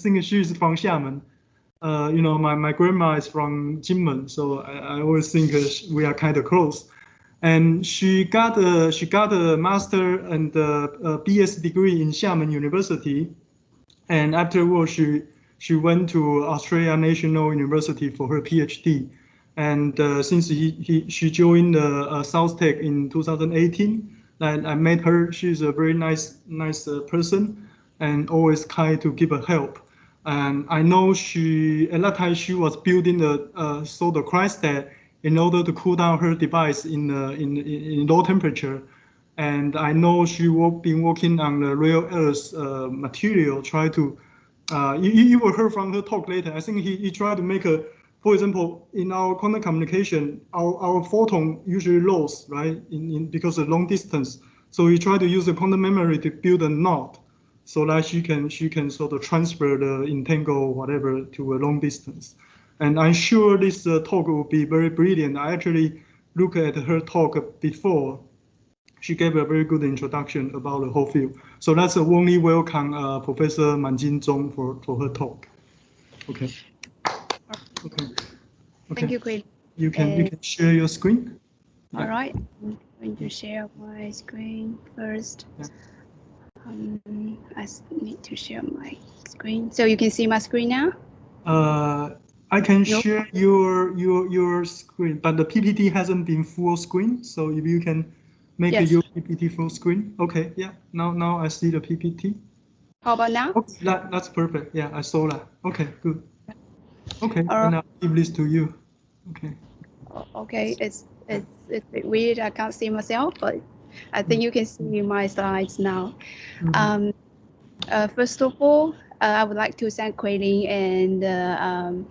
think she's from Xiamen. My grandma is from Jinmen, so I always think we are kind of close. And she got a master and a BS degree in Xiamen University, and afterwards she went to Australia National University for her PhD. And since she joined South Tech in 2018, I met her. She's a very nice person, and always kind to give her help. And I know at that time she was building the solar cryostat in order to cool down her device in low temperature. And I know she been working on the rare earth material, try to you will hear from her talk later. I think he tried to make for example, in our quantum communication, our photon usually lost, right, because of long distance. So we try to use the quantum memory to build a knot so that she can sort of transfer the entangle whatever to a long distance. And I'm sure this talk will be very brilliant. I actually looked at her talk before. She gave a very good introduction about the whole field. So that's a warmly welcome Professor Manjin Zhong for her talk. Okay. Okay. Thank you, Quinn. You can share your screen. All right. I'm going to share my screen first. Yeah. I need to share my screen. So you can see my screen now? I can share your screen, but the PPT hasn't been full screen. So if you can make your PPT full screen. Okay, yeah. Now I see the PPT. How about now? Okay, that's perfect. Yeah, I saw that. Okay, good. Okay, and I'll give this to you. Okay. Okay, it's a bit weird. I can't see myself, but I think you can see my slides now. First of all, I would like to thank Quayling and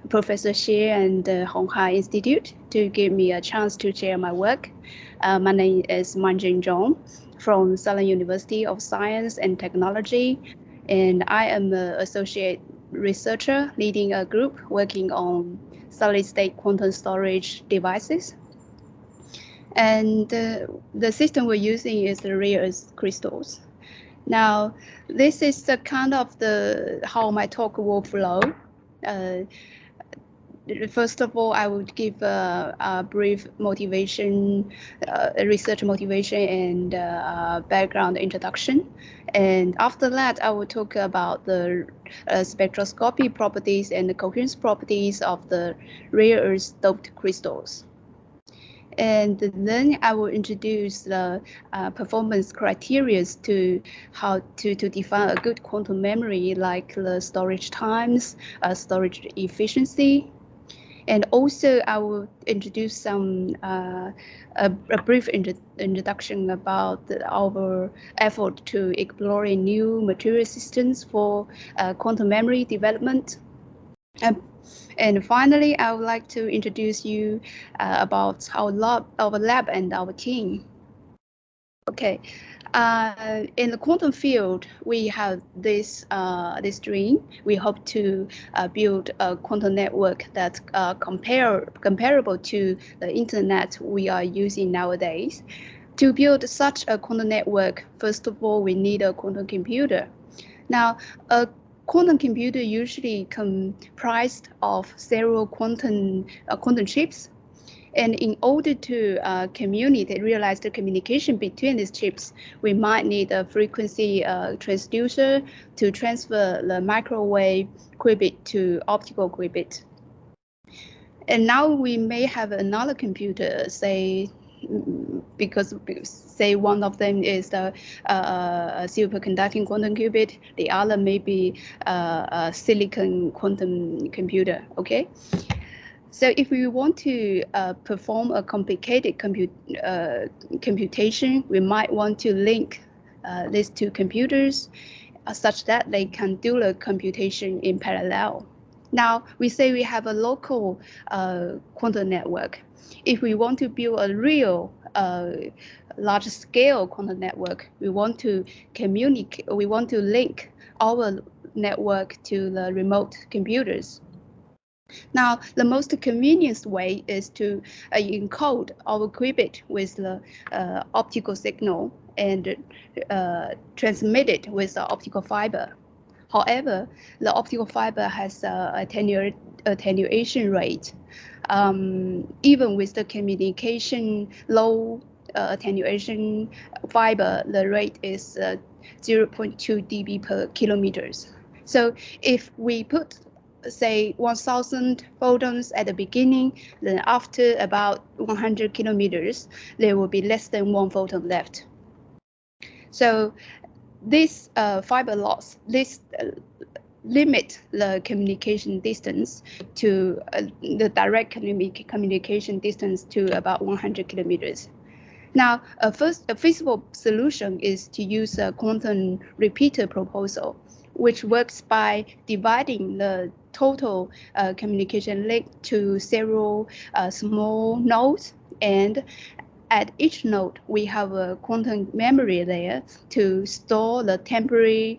Professor Xie and the Honghai Institute to give me a chance to share my work. My name is Manjin Zhong from Southern University of Science and Technology, and I am an associate researcher leading a group working on solid-state quantum storage devices. And the system we're using is the rare earth crystals. Now, this is the kind of how my talk will flow. First of all, I would give a brief motivation, research motivation and background introduction. And after that, I will talk about the spectroscopy properties and the coherence properties of the rare earth doped crystals. And then I will introduce the performance criteria to how to define a good quantum memory, like the storage times, storage efficiency. And also I will introduce some a brief introduction about our effort to exploring new material systems for quantum memory development. And finally, I would like to introduce you about our lab and our team. Okay, in the quantum field, we have this dream. We hope to build a quantum network that's comparable to the internet we are using nowadays. To build such a quantum network, first of all, we need a quantum computer. Now, a quantum computer usually comprised of several quantum chips. And in order to realize the communication between these chips, we might need a frequency transducer to transfer the microwave qubit to optical qubit. And now we may have another computer, say one of them is a superconducting quantum qubit, the other may be a silicon quantum computer, okay? So if we want to perform a complicated computation, we might want to link these two computers such that they can do the computation in parallel. Now, we say we have a local quantum network. If we want to build a real large-scale quantum network, we want to link our network to the remote computers. Now, the most convenient way is to encode our qubit with the optical signal and transmit it with the optical fiber. However, the optical fiber has attenuation rate. Even with the communication low attenuation fiber, the rate is 0.2 dB per kilometers. So if we put, say, 1,000 photons at the beginning, then after about 100 kilometers, there will be less than 1 photon left. So this fiber loss, this limit the communication distance to the direct communication distance to about 100 kilometers. Now, a feasible solution is to use a quantum repeater proposal, which works by dividing the total communication link to several small nodes, and at each node we have a quantum memory there to store the temporary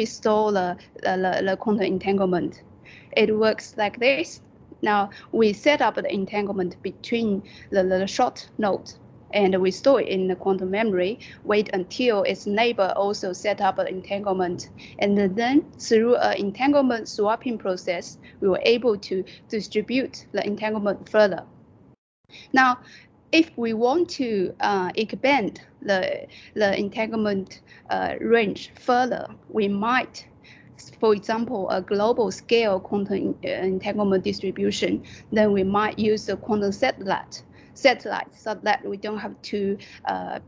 store the quantum entanglement. It works like this. Now we set up the entanglement between the short nodes, and we store it in the quantum memory, wait until its neighbor also set up an entanglement. And then through an entanglement swapping process, we were able to distribute the entanglement further. Now, if we want to expand the entanglement range further, we might, for example, a global scale quantum entanglement distribution, then we might use the quantum satellite so that we don't have to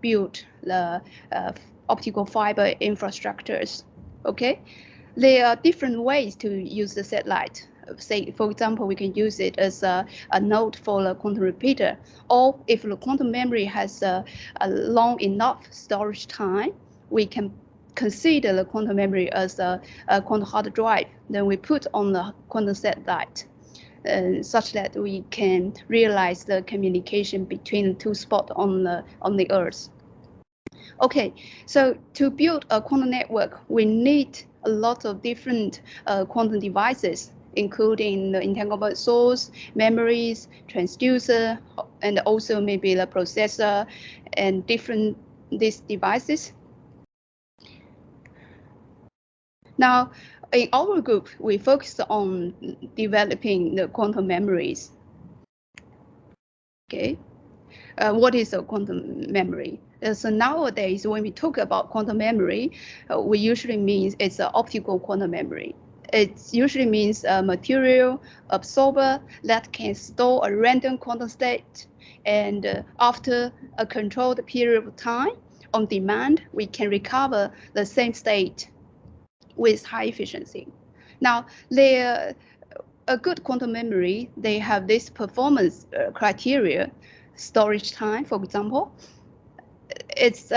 build the optical fiber infrastructures. Okay, there are different ways to use the satellite. Say, for example, we can use it as a node for the quantum repeater, or if the quantum memory has a long enough storage time, we can consider the quantum memory as a quantum hard drive. Then we put on the quantum satellite, such that we can realize the communication between the two spots on the Earth. Okay, so to build a quantum network, we need a lot of different quantum devices, including the entanglement source, memories, transducer, and also maybe the processor and these devices. Now, in our group, we focused on developing the quantum memories. Okay, what is a quantum memory? So nowadays, when we talk about quantum memory, we usually mean it's an optical quantum memory. It usually means a material absorber that can store a random quantum state, and after a controlled period of time, on demand, we can recover the same state with high efficiency. Now, a good quantum memory, they have this performance criteria, storage time, for example. It's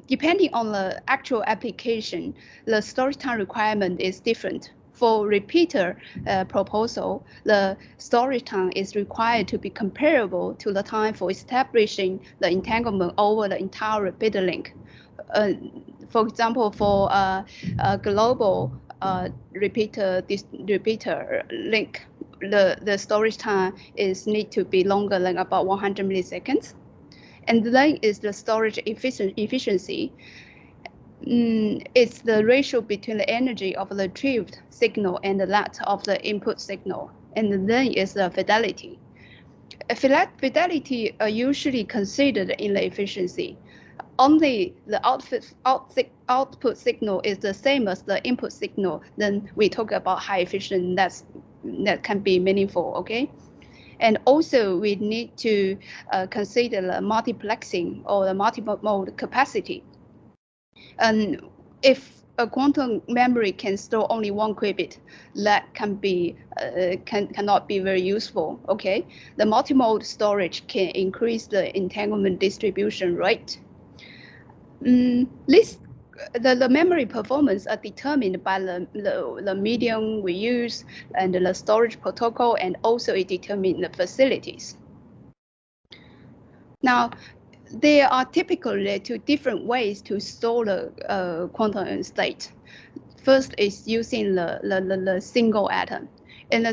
depending on the actual application, the storage time requirement is different. For repeater proposal, the storage time is required to be comparable to the time for establishing the entanglement over the entire repeater link. For example, for a global repeater link, the storage time need to be longer than about 100 milliseconds. And then is the storage efficiency. It's the ratio between the energy of the retrieved signal and that of the input signal. And then is the fidelity. Fidelity are usually considered in the efficiency. Only the output signal is the same as the input signal, then we talk about high efficient, that can be meaningful, okay? And also we need to consider the multiplexing or the multiple mode capacity. And if a quantum memory can store only 1 qubit, that cannot be very useful, okay? The multimode storage can increase the entanglement distribution rate. The memory performance are determined by the medium we use and the storage protocol, and also it determines the facilities. Now, there are typically 2 different ways to store the quantum state. First is using the single atom. And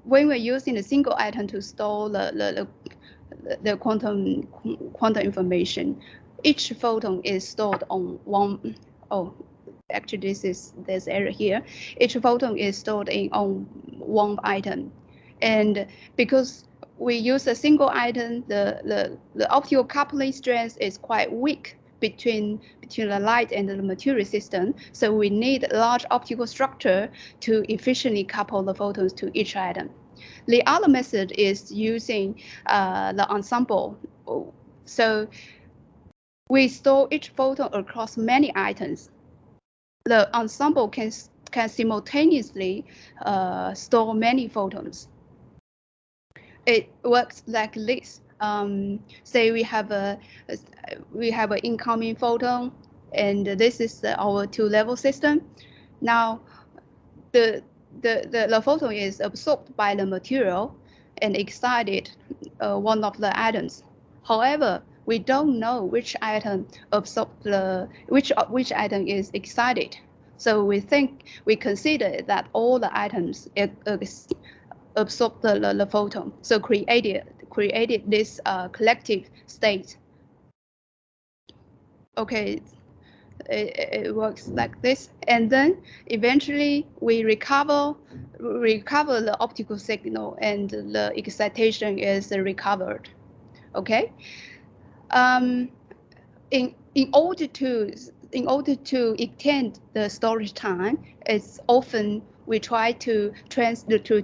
when we're using the single atom to store the quantum information, each photon is stored on actually this is this area here. Each photon is stored in on one item, and because we use a single item, the optical coupling strength is quite weak between the light and the material system. So we need a large optical structure to efficiently couple the photons to each atom. The other method is using the ensemble. So we store each photon across many items. The ensemble can simultaneously store many photons. It works like this. Say we have an incoming photon, and this is our two-level system. Now, the photon is absorbed by the material and excited one of the atoms. However, we don't know which atom absorbed which atom is excited. So we consider that all the atoms absorb the photon. So created this collective state. Okay, it works like this, and then eventually we recover the optical signal, and the excitation is recovered. Okay. In order to extend the storage time, it's often we try to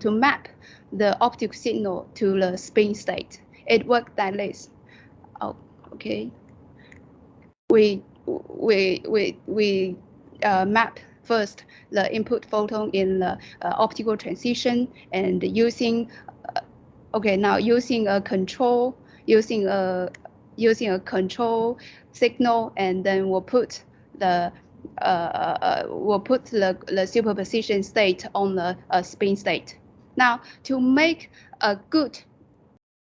map the optical signal to the spin state. It works like this. Oh, okay. We map first the input photon in the optical transition, and using using a control signal, and then we'll put the superposition state on the spin state. Now, to make a good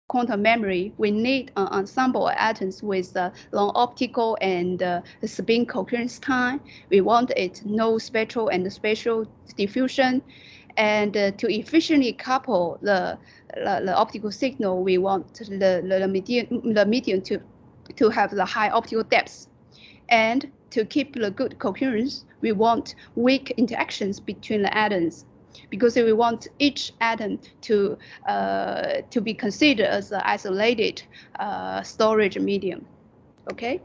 quantum memory, we need an ensemble of atoms with long optical and spin coherence time. We want it no spectral and spatial diffusion, and to efficiently couple the optical signal, we want the medium to have the high optical depth, and to keep the good coherence, we want weak interactions between the atoms, because we want each atom to be considered as an isolated storage medium. Okay.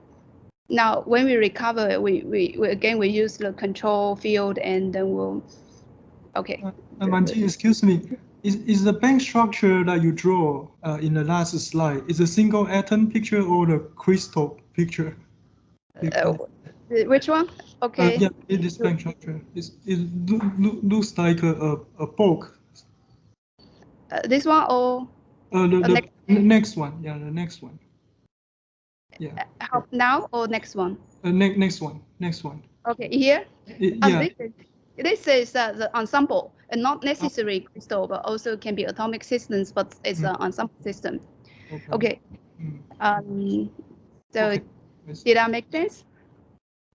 Now, when we recover, we again use the control field, and then we'll. Okay. Manji, excuse me. Is the band structure that you draw in the last slide is a single atom picture or the crystal picture? Which one? Okay. Yeah, this band structure looks like a bulk. This one or the next one? Yeah, the next one. Yeah. Now or next one? Next one. Okay, here. Yeah. This is the ensemble, and not necessarily crystal, but also can be atomic systems, but it's an ensemble system. Okay. So okay. Did I make sense?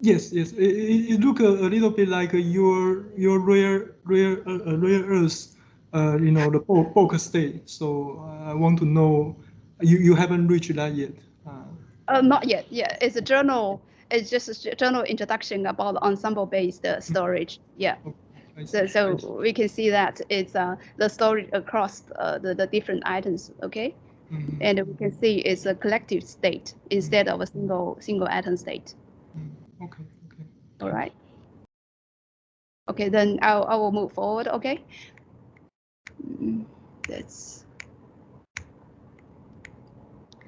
Yes. It look a little bit like your rare earth, the bulk state. So I want to know, you haven't reached that yet. Not yet. Yeah, it's a journal. It's just a journal introduction about ensemble-based storage. Yeah. Okay. So we can see that it's the storage across the different items. Okay. Mm-hmm. And we can see it's a collective state instead of a single atom state. Okay. All right. Okay, then I will move forward. Okay. That's.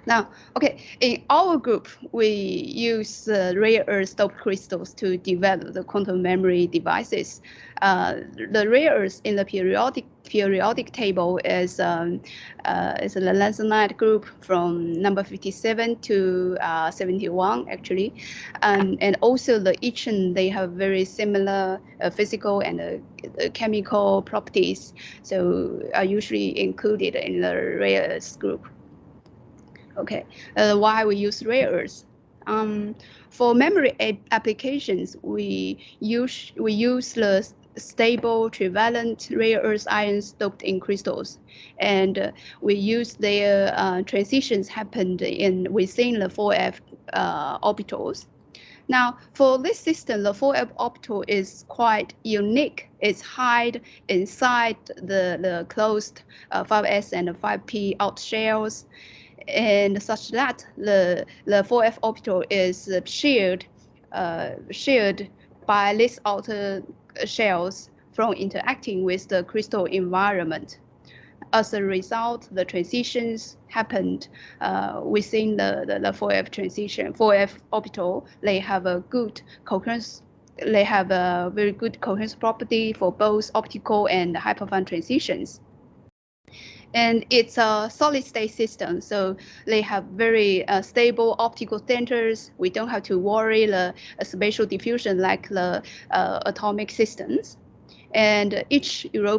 Now, okay, in our group, we use rare earth doped crystals to develop the quantum memory devices. The rare earth in the periodic table is the lanthanide group from number 57 to 71, actually, and also the yttrium. They have very similar physical and chemical properties, so are usually included in the rare earth group. Okay, why we use rare earths? For memory applications, we use the stable trivalent rare earth ions doped in crystals, and we use their transitions happened within the 4F orbitals. Now, for this system, the 4F optical is quite unique. It's hide inside the closed 5S and 5P out shells, and such that the 4F optical is shared by these outer shells from interacting with the crystal environment. As a result, the transitions happened within the 4F transition. 4F optical, they have a good coherence. They have a very good coherence property for both optical and hyperfine transitions. And it's a solid state system, so they have very stable optical centers. We don't have to worry the spatial diffusion like the atomic systems. And each rare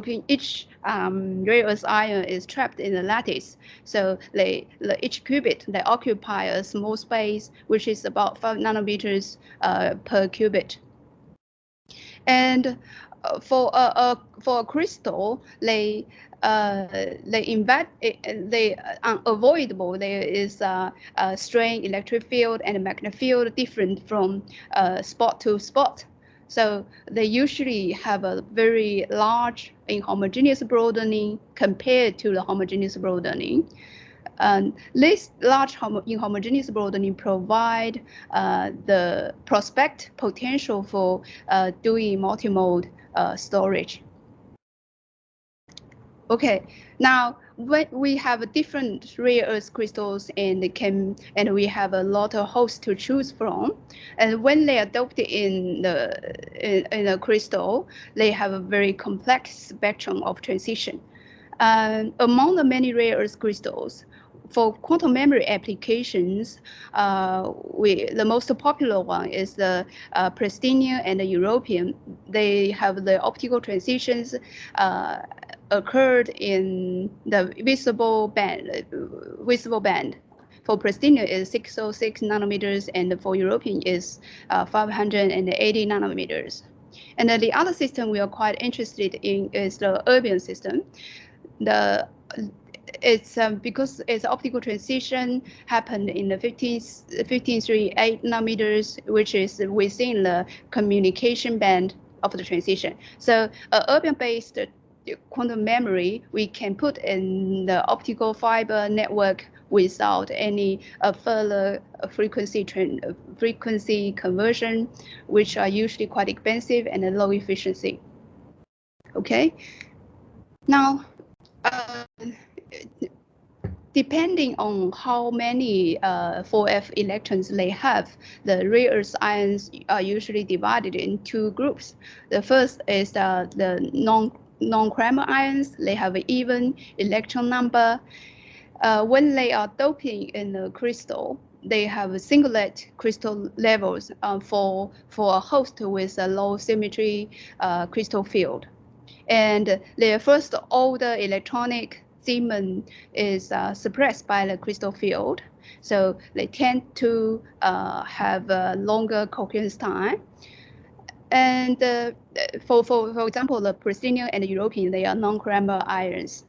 earth ion is trapped in the lattice. So each qubit, they occupy a small space, which is about 5 nanometers per qubit. And for a crystal, they unavoidable. There is a strain electric field and magnetic field different from spot to spot. So they usually have a very large inhomogeneous broadening compared to the homogeneous broadening. This large inhomogeneous broadening provide the prospect potential for doing multimode storage. Okay, now when we have different rare earth crystals and we have a lot of hosts to choose from, and when they are doped in a crystal, they have a very complex spectrum of transition. Among the many rare earth crystals, for quantum memory applications, the most popular one is the Pristinian and the European. They have the optical transitions occurred in the visible band. For Pristinian is 606 nanometers, and for European is 580 nanometers. And then the other system we are quite interested in is the Erbium system. It's because its optical transition happened in the 1538 nanometers, which is within the communication band of the transition. So Erbium-based quantum memory, we can put in the optical fiber network without any further frequency conversion, which are usually quite expensive and low efficiency. Okay, now depending on how many 4F electrons they have, the rare earth ions are usually divided in two groups. The first is the non-Kramer ions. They have an even electron number. When they are doping in the crystal, they have singlet crystal levels for a host with a low symmetry crystal field. And their first order electronic Zeeman is suppressed by the crystal field. So they tend to have a longer coherence time. And for example, the Pristinian and the European, they are non-Kramer ions.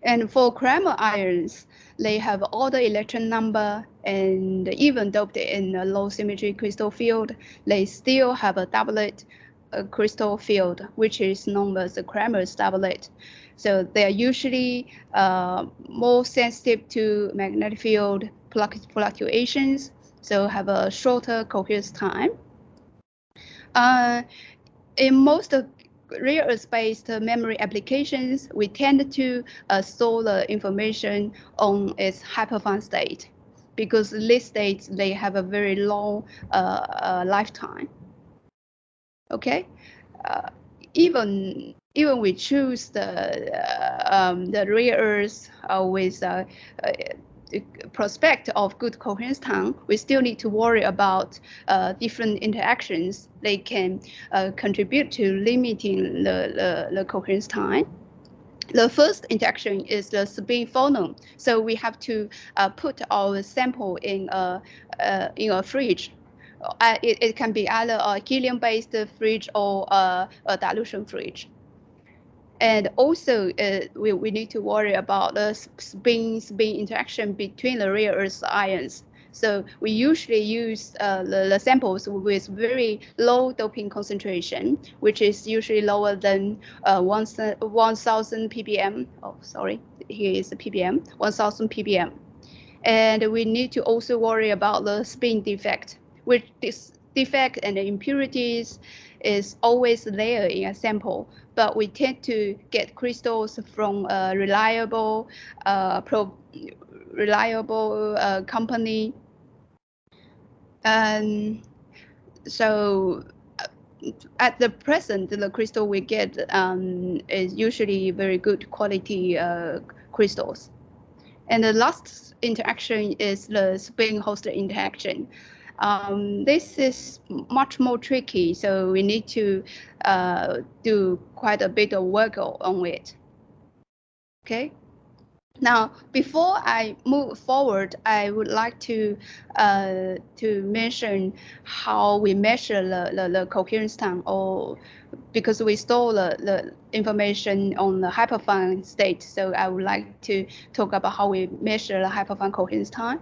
And for Kramer ions, they have order electron number, and even doped in a low symmetry crystal field, they still have a doublet crystal field, which is known as the Kramer's doublet. So they are usually more sensitive to magnetic field fluctuations, so have a shorter coherence time. In most rare earth-based memory applications, we tend to store the information on its hyperfine state, because these states, they have a very long lifetime. Okay, even we choose the rare earth with prospect of good coherence time, we still need to worry about different interactions. They can contribute to limiting the coherence time. The first interaction is the spin phonon. So we have to put our sample in a fridge. It can be either a helium-based fridge or a dilution fridge. And also, we need to worry about the spin interaction between the rare earth ions. So we usually use the samples with very low doping concentration, which is usually lower than 1,000 ppm. Oh, sorry, here is the ppm, 1,000 ppm. And we need to also worry about the spin defect, which this defect and the impurities is always there in a sample, but we tend to get crystals from a reliable company. And so at the present, the crystal we get is usually very good quality crystals. And the last interaction is the spin host interaction. This is much more tricky, so we need to do quite a bit of work on it. Okay. Now, before I move forward, I would like to mention how we measure the coherence time, or because we store the information on the hyperfine state. So I would like to talk about how we measure the hyperfine coherence time.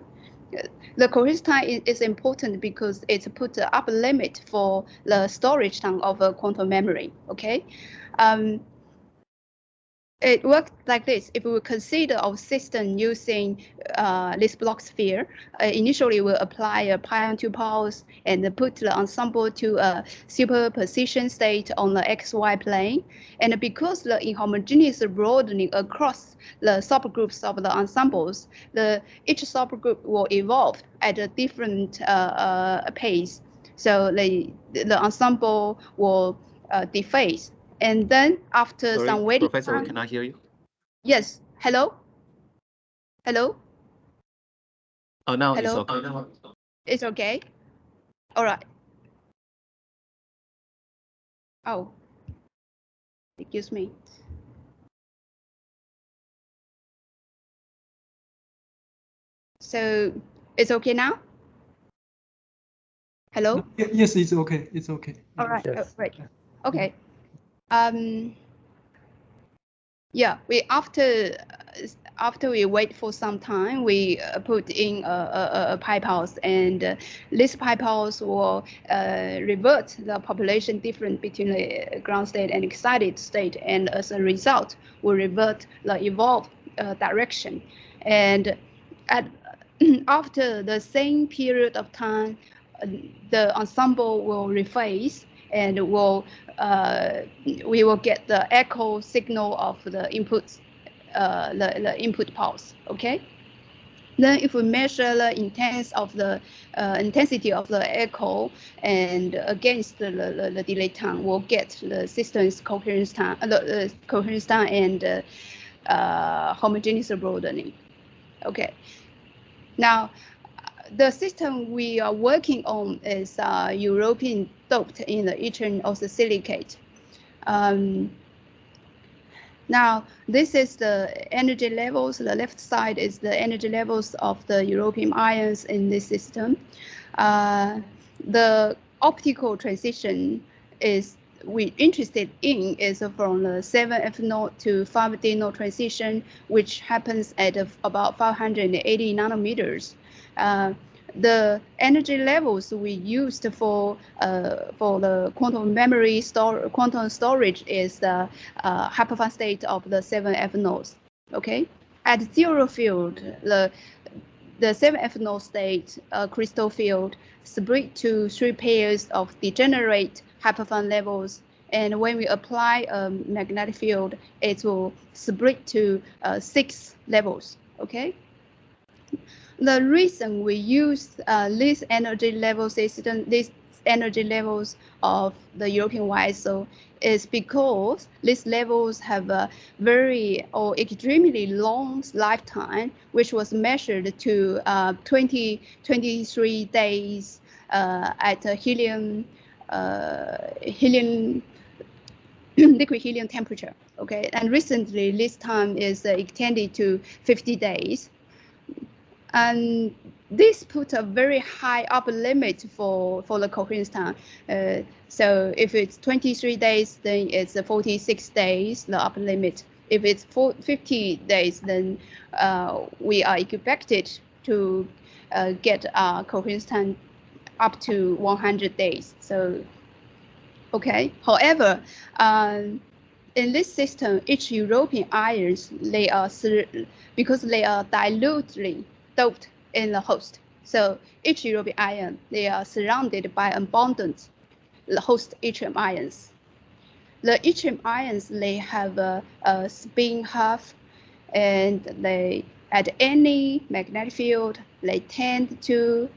The coherence time is important because it puts the upper limit for the storage time of a quantum memory. Okay. It works like this. If we consider our system using this block sphere, initially we'll apply a pion 2 pulse and put the ensemble to a superposition state on the XY plane. And because the inhomogeneous broadening across the subgroups of the ensembles, each subgroup will evolve at a different pace. So the ensemble will dephase. And then after Sorry, some waiting Professor, time, we cannot hear you. Yes. Hello? Hello? Oh, now Hello? it's okay. It's okay? All right. Oh, excuse me. So it's okay now? Hello? Yes, it's okay. It's okay. All right. Yes. Oh, great. Okay. Yeah, after we wait for some time, we put in a pi pulse, and this pi pulse will revert the population difference between the ground state and excited state, and as a result, will revert the evolved direction. And after the same period of time, the ensemble will rephase and we will get the echo signal of the inputs, the input pulse. Okay. Then, if we measure the intensity of the echo and against the delay time, we'll get the system's coherence time, the coherence time and homogeneous broadening. Okay. Now, the system we are working on is European doped in the yttrium orthosilicate. Now, this is the energy levels. The left side is the energy levels of the europium ions in this system. The optical transition we're interested in is from the 7F node to 5D node transition, which happens at about 580 nanometers. The energy levels we used for the quantum memory quantum storage is the hyperfine state of the 7F nodes. Okay, at zero field, the 7F node state crystal field split to 3 pairs of degenerate hyperfine levels, and when we apply a magnetic field, it will split to 6 levels. Okay. The reason we use this energy level system, these energy levels of the europium YSO, is because these levels have a very or extremely long lifetime, which was measured to 23 days at a liquid helium temperature. Okay, and recently this time is extended to 50 days. And this put a very high upper limit for the coherence time. So if it's 23 days, then it's 46 days, the upper limit. If it's 50 days, then we are expected to get coherence time up to 100 days. So, okay. However, in this system, each European ions, because they are dilutely doped in the host. So each European ion, they are surrounded by abundant host yttrium ions. The yttrium ions, they have a spin half, and they, at any magnetic field, they tend to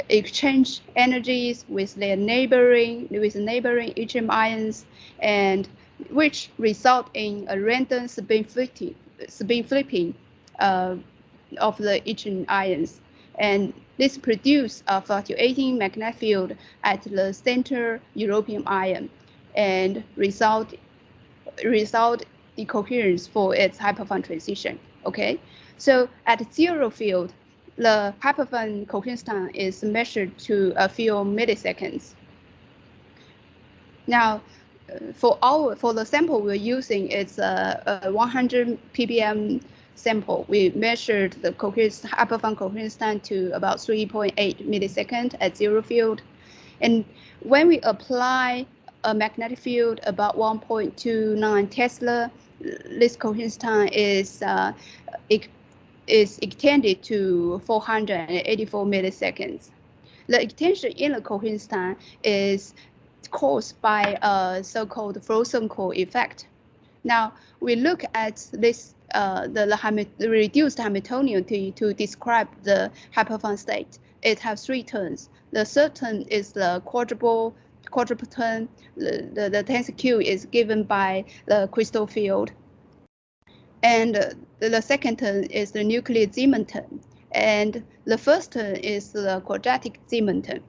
exchange energies with their neighboring yttrium ions, and which result in a random spin flipping of the yttrium ions, and this produce a fluctuating magnetic field at the center European ion, and result the coherence for its hyperfine transition. Okay, so at zero field, the hyperfine coherence time is measured to a few milliseconds. Now, for the sample we're using, it's a 100 ppm sample. We measured the hyperfine coherence time to about 3.8 milliseconds at zero field, and when we apply a magnetic field about 1.29 Tesla, this coherence time is extended to 484 milliseconds. The extension in the coherence time is caused by a so-called frozen core effect. Now we look at this the reduced Hamiltonian to describe the hyperfine state. It has three terms. The third term is the quadruple term. The tensor Q is given by the crystal field. And the second term is the nuclear Zeeman term. And the first term is the quadratic Zeeman term.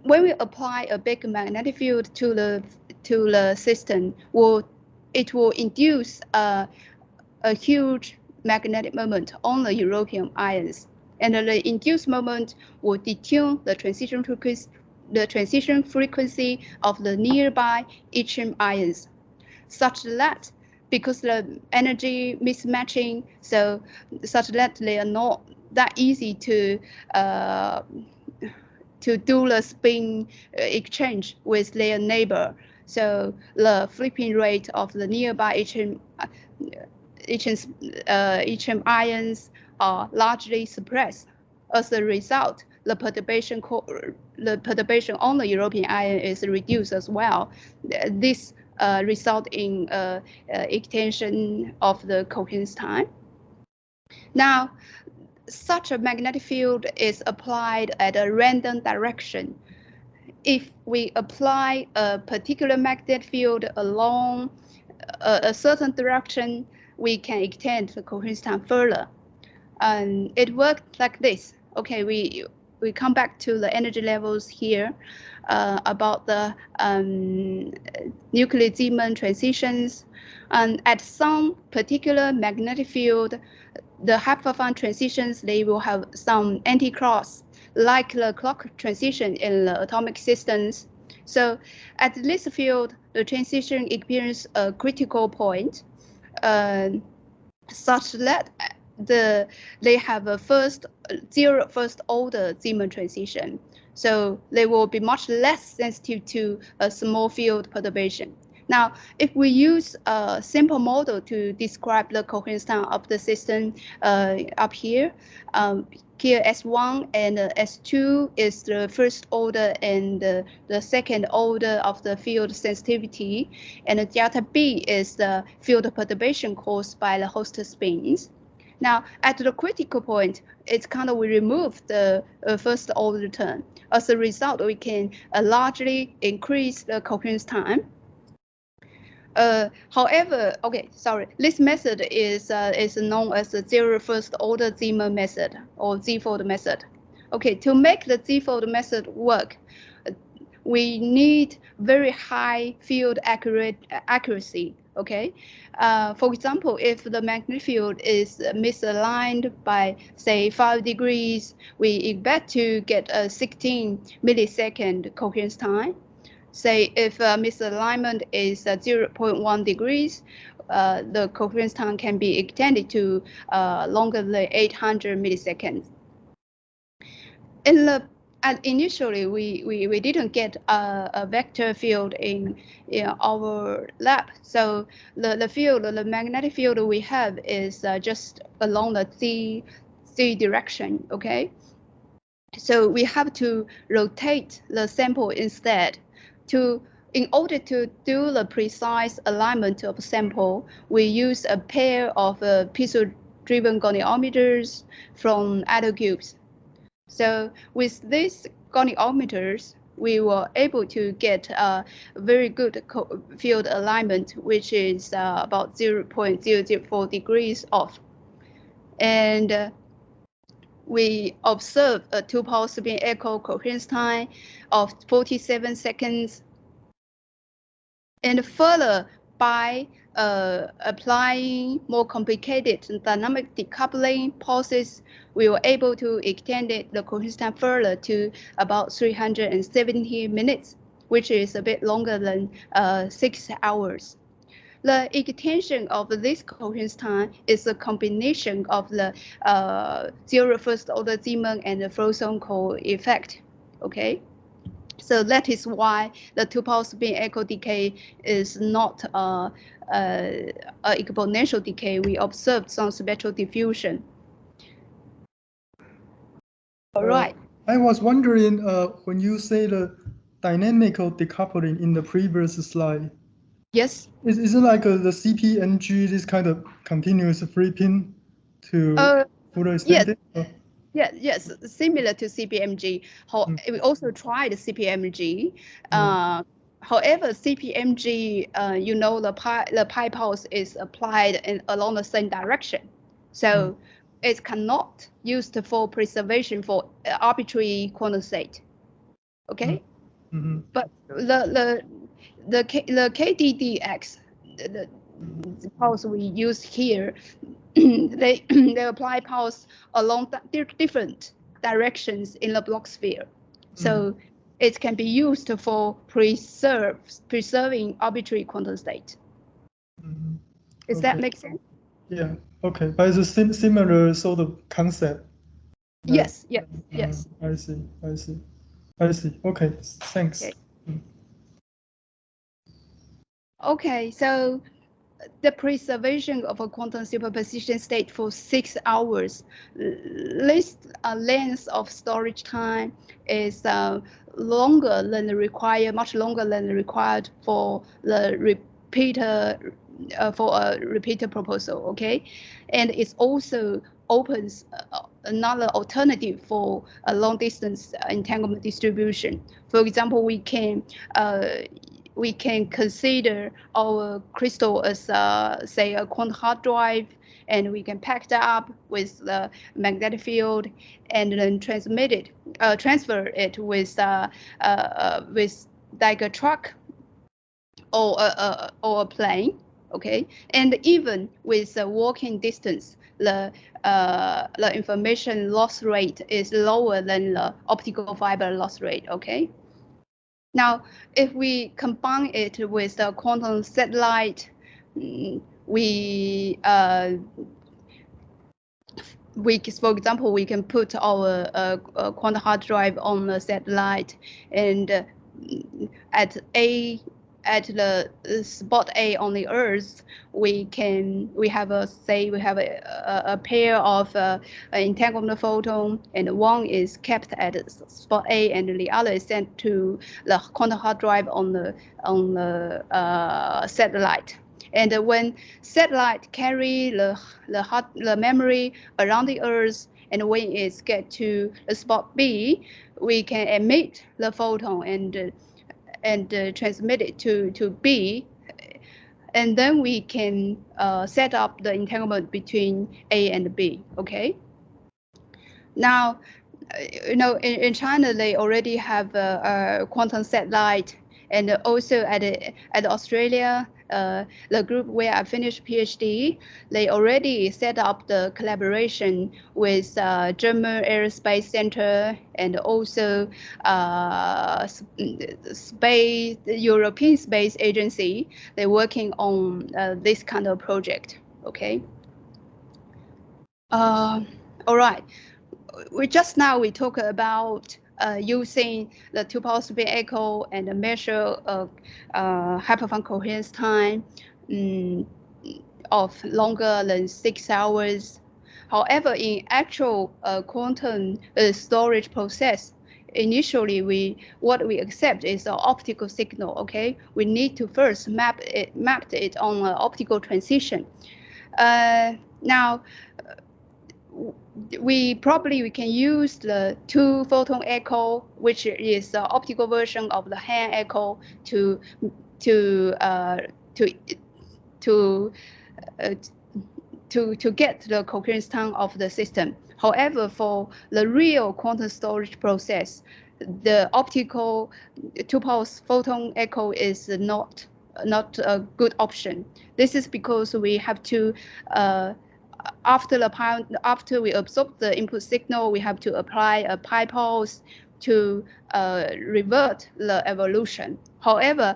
When we apply a big magnetic field to the system, it will induce a huge magnetic moment on the European ions, and the induced moment will detune the transition frequency of the nearby yttrium ions, such that because the energy mismatching, such that they are not that easy to do the spin exchange with their neighbor. So the flipping rate of the nearby yttrium ions are largely suppressed. As a result, the perturbation on the European ion is reduced as well. This result in extension of the coherence time. Now, such a magnetic field is applied at a random direction. If we apply a particular magnetic field along a certain direction, we can extend the coherence time further. And it worked like this. Okay, we come back to the energy levels here about the nuclear Zeeman transitions. And at some particular magnetic field, the hyperfine transitions, they will have some anti-cross, like the clock transition in the atomic systems. So at this field, the transition experiences a critical point, such that they have a first order Zeeman transition. So they will be much less sensitive to a small field perturbation. Now, if we use a simple model to describe the coherence time of the system up here, here S1 and S2 is the first order and the second order of the field sensitivity, and delta B is the field perturbation caused by the host spins. Now, at the critical point, it's kind of we remove the first order term. As a result, we can largely increase the coherence time. However, okay, sorry, this method is known as the zero first order Zeeman method or Z-fold method. Okay, to make the Z-fold method work, we need very high field accuracy. Okay, for example, if the magnetic field is misaligned by say 5 degrees, we expect to get a 16 millisecond coherence time. Say if misalignment is 0.1 degrees, the coherence time can be extended to longer than 800 milliseconds. Initially, we didn't get a vector field in our lab. So the magnetic field we have is just along the z direction, okay? So we have to rotate the sample instead. In order to do the precise alignment of sample, we use a pair of piezo-driven goniometers from atom cubes. So with these goniometers, we were able to get a very good field alignment, which is about 0.004 degrees off. And we observed a 2-pulse spin echo coherence time of 47 seconds. And further, by applying more complicated dynamic decoupling pulses, we were able to extend the coherence time further to about 370 minutes, which is a bit longer than 6 hours. The extension of this coherence time is a combination of the zero first order Zeeman and the Frozen effect. Okay. So that is why the 2-pulse spin echo decay is not an exponential decay. We observed some spectral diffusion. All right. I was wondering when you say the dynamical decoupling in the previous slide. Yes. Is it like the CPMG, this kind of continuous flipping to further extend it? Yeah, yes, similar to CPMG. We also tried CPMG. However, CPMG, the pi pulse is applied along the same direction, so it cannot used for preservation for arbitrary quantum state. Okay, but the KDDX, the pulse we use here, they apply pulse along different directions in the Bloch sphere. So it can be used for preserving arbitrary quantum state. Does that make sense? Yeah, okay. But it's a similar sort of concept. Yes. I see. Okay, thanks. Okay, so the preservation of a quantum superposition state for 6 hours. This length of storage time is longer than the required, much longer than the required for the repeater for a repeater proposal. Okay, and it also opens another alternative for a long distance entanglement distribution. For example, we can consider our crystal as, say, a quantum hard drive, and we can pack that up with the magnetic field and then transfer it with like a truck or a plane. Okay, and even with walking distance, the information loss rate is lower than the optical fiber loss rate. Okay. Now, if we combine it with a quantum satellite, for example, we can put our quantum hard drive on the satellite, and at the spot A on the Earth, we have a pair of entanglement photon, and one is kept at spot A, and the other is sent to the quantum hard drive on the satellite. And when satellite carry the memory around the Earth, and when it gets to the spot B, we can emit the photon and transmit it to B, and then we can set up the entanglement between A and B. Okay. Now, in China they already have a quantum satellite, and also at Australia, the group where I finished PhD, they already set up the collaboration with German Aerospace Center and also the European Space Agency. They're working on this kind of project. Okay. All right. We talk about using the two-power spin echo and measure hyperfine coherence time of longer than 6 hours. However, in actual quantum storage process, initially what we accept is an optical signal. Okay, we need to first map it on an optical transition. Now, we can use the two photon echo, which is the optical version of the hand echo, to get the coherence time of the system. However, for the real quantum storage process, the optical two-power photon echo is not a good option. This is because we have to after we absorb the input signal, we have to apply a pi pulse to revert the evolution. However,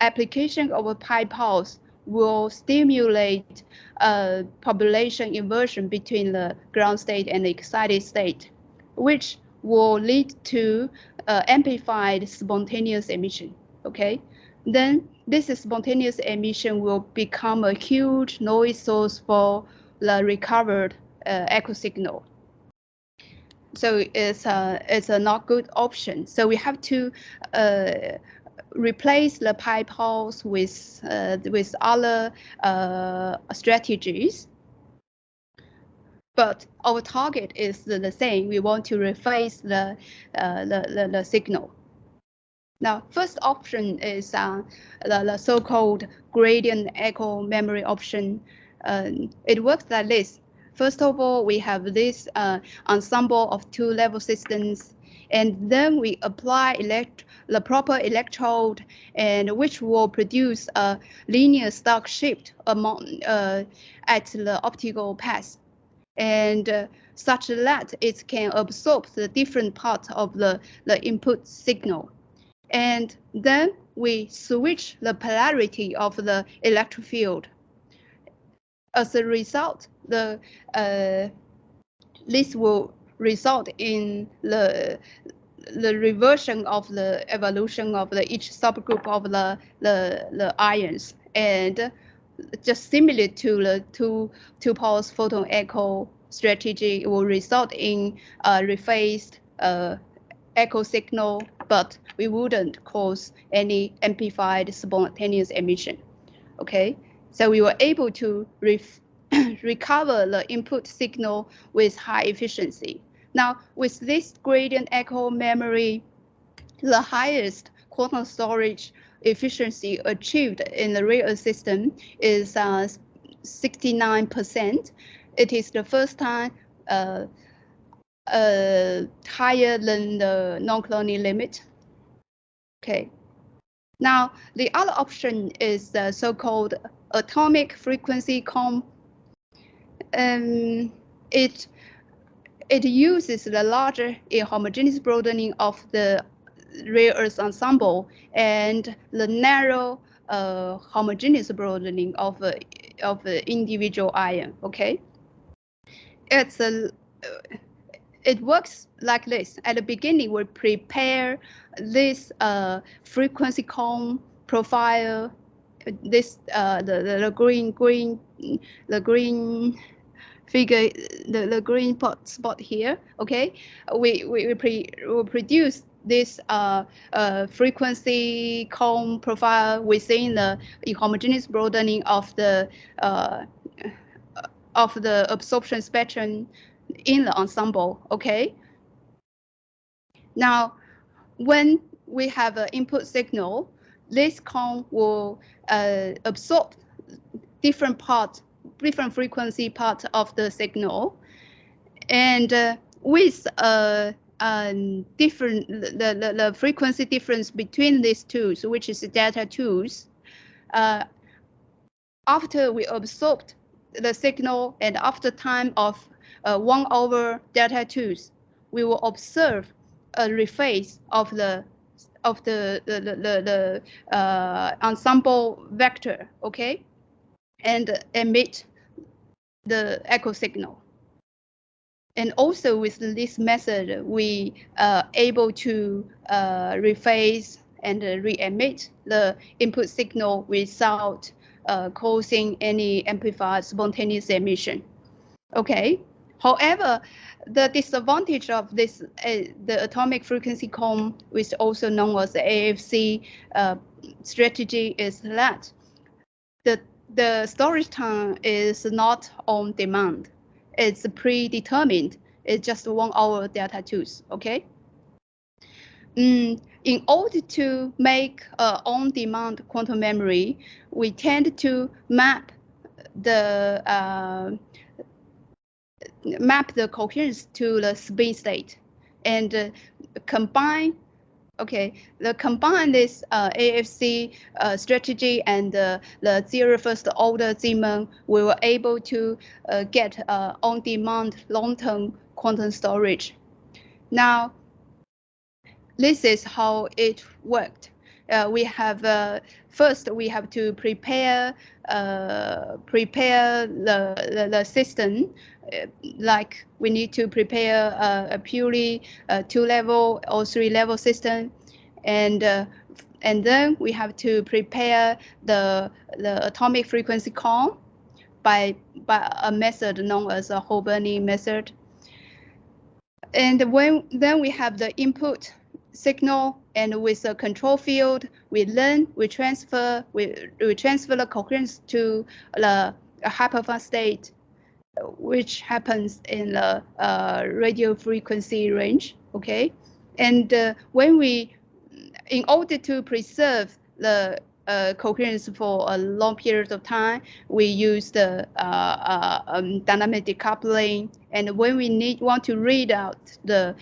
application of a pi pulse will stimulate population inversion between the ground state and the excited state, which will lead to amplified spontaneous emission. Okay, then this spontaneous emission will become a huge noise source for the recovered echo signal. So it's a not good option. So we have to replace the pi pulse with other strategies. But our target is the same. We want to replace the signal. Now, first option is the so-called gradient echo memory option. It works like this. First of all, we have this ensemble of two-level systems, and then we apply the proper electrode, and which will produce a linear Stark shift among at the optical path, and such that it can absorb the different parts of the input signal. And then we switch the polarity of the electric field. As a result, this will result in the reversion of the evolution of each subgroup of the ions, and just similar to the two pulse photon echo strategy, it will result in a rephased echo signal, but we wouldn't cause any amplified spontaneous emission. Okay, so we were able to recover the input signal with high efficiency. Now, with this gradient echo memory, the highest quantum storage efficiency achieved in the real system is 69%. It is the first time higher than the non-collinear limit. Okay. Now, the other option is the so-called atomic frequency comb. It uses the larger inhomogeneous broadening of the rare earth ensemble and the narrow homogeneous broadening of the individual ion. Okay, it works like this. At the beginning, we prepare this frequency comb profile. This the green figure, the green spot here. Okay, we will produce this frequency comb profile within the inhomogeneous broadening of the absorption spectrum in the ensemble. Okay. Now, when we have an input signal, this comb will absorb different frequency parts of the signal, and with different the frequency difference between these twos, which is the delta twos. After we absorbed the signal and after time of 1 over delta twos, we will observe a rephase of the ensemble vector, okay, and emit the echo signal. And also with this method, we are able to rephase and re-emit the input signal without causing any amplified spontaneous emission. Okay. However, the disadvantage of this, the atomic frequency comb, which also known as the AFC strategy, is that the storage time is not on demand. It's predetermined. It's just 1 hour delta twos. Okay. In order to make on-demand quantum memory, we tend to map the coherence to the spin state and combine this AFC strategy and the 01st order Zeeman, we were able to get on-demand long-term quantum storage. Now, this is how it worked. We have first we have to prepare the system. Like we need to prepare a purely 2-level or 3-level system, and then we have to prepare the atomic frequency comb by a method known as a Hall-Burney method. And then we have the input signal, and with a control field, we transfer the coherence to the hyperfine state, which happens in the radio frequency range. Okay, and in order to preserve the coherence for a long period of time, we use the dynamic decoupling. And when we want to read out the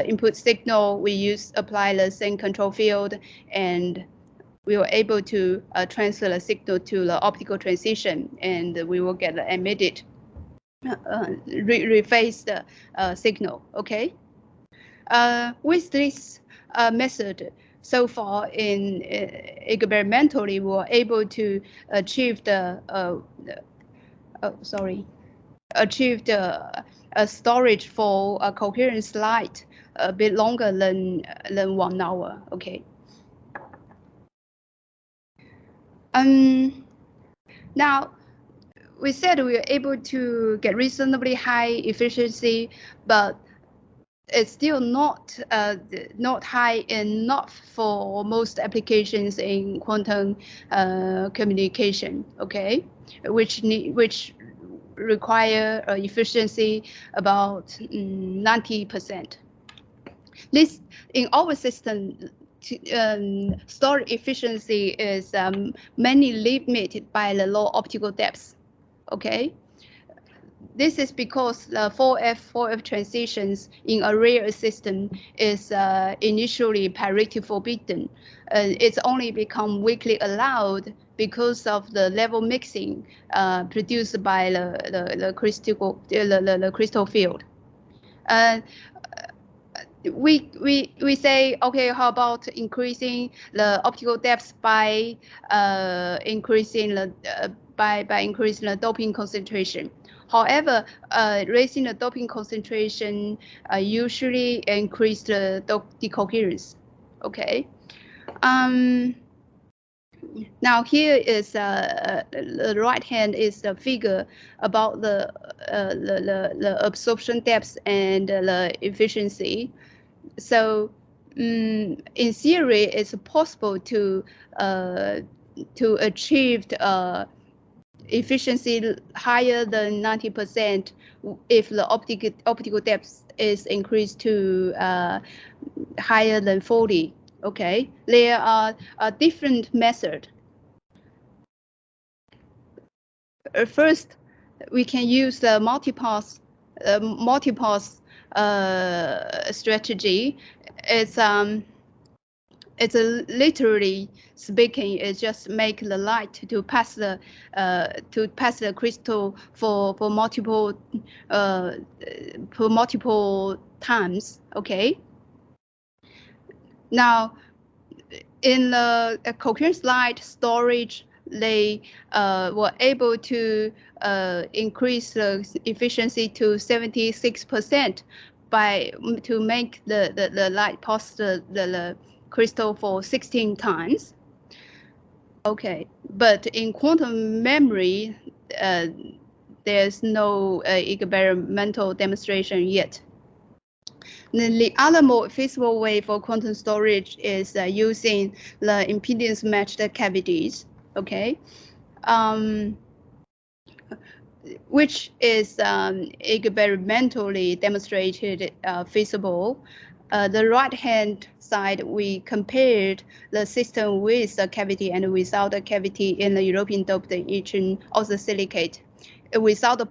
input signal, we apply the same control field, and we were able to transfer the signal to the optical transition, and we will get the emitted rephased signal. Okay, with this method, so far experimentally, we were able to achieve a storage for a coherence light a bit longer than 1 hour. Okay. Now, we said we were able to get reasonably high efficiency, but it's still not high enough for most applications in quantum communication. Okay, which require efficiency about 90%. This in our system, storage efficiency is mainly limited by the low optical depth. Okay. This is because the 4F transitions in a rare system is initially parity forbidden. It's only become weakly allowed because of the level mixing produced by the crystal field. We say, okay, how about increasing the optical depth by increasing the doping concentration? However, raising the doping concentration usually increase the decoherence. Okay. Now here is the right hand is the figure about the absorption depth and the efficiency. So in theory, it's possible to achieve efficiency higher than 90% if the optical depth is increased to higher than 40. Okay, there are different methods. First, we can use the multipass strategy. It's literally speaking, it just make the light to pass the crystal for multiple times. Okay. Now, in the coherence light storage, they were able to increase the efficiency to 76% to make the light pass the crystal for 16 times. Okay, but in quantum memory, there's no experimental demonstration yet. The other more feasible way for quantum storage is using the impedance matched cavities, okay, which is experimentally demonstrated feasible. The right-hand side, we compared the system with a cavity and without a cavity in the European doped region of the silicate. Without a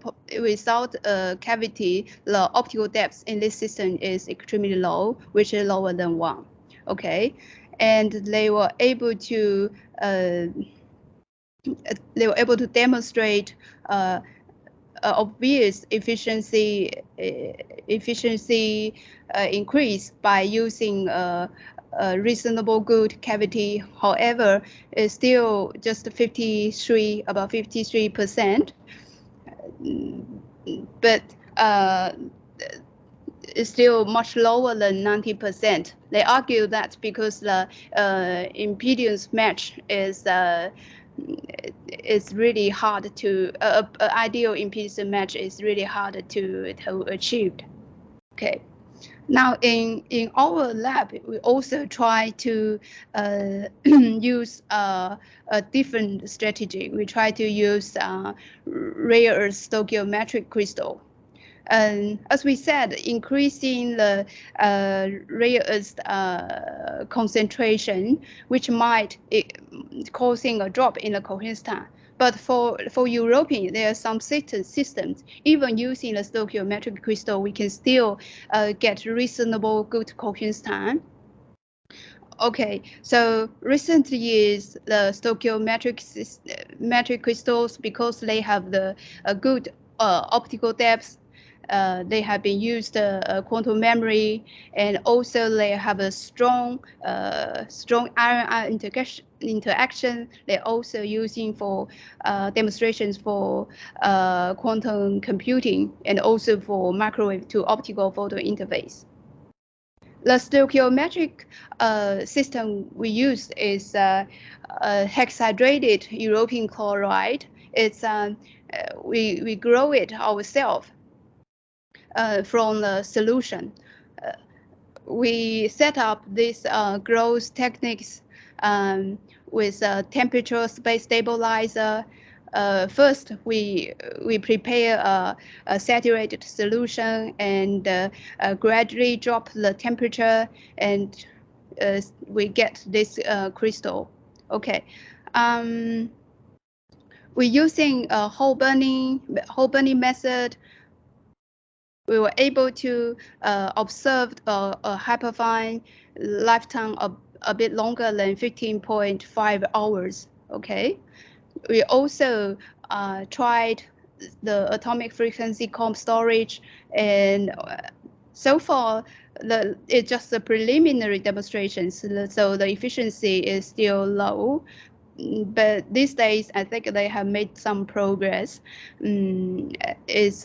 cavity, the optical depth in this system is extremely low, which is lower than 1. Okay, and they were able to demonstrate obvious efficiency increase by using a reasonable good cavity. However, it's still just about 53%. But it's still much lower than 90%. They argue that because the impedance match is really hard to ideal impedance match is really hard to achieve. Okay. Now in our lab, we also try to use a different strategy. We try to use rare earth stoichiometric crystal. And as we said, increasing the rare earth concentration, which might causing a drop in the coherence time. But for European, there are some systems, even using the stoichiometric crystal, we can still get reasonable good coherence time. Okay, so recent years, the stoichiometric crystals, because they have the good optical depth, they have been used quantum memory, and also they have a strong iron-iron interaction. They're also using for demonstrations for quantum computing and also for microwave to optical photo interface. The stoichiometric system we use is hexahydrated European chloride. It's we grow it ourselves from the solution. We set up these growth techniques with a temperature space stabilizer. First, we prepare a saturated solution and gradually drop the temperature, and we get this crystal. Okay. We're using a whole burning method. We were able to observe a hyperfine lifetime a bit longer than 15.5 hours. Okay. We also tried the atomic frequency comp storage, and so far it's just a preliminary demonstrations, so the efficiency is still low. But these days, I think they have made some progress. I think it's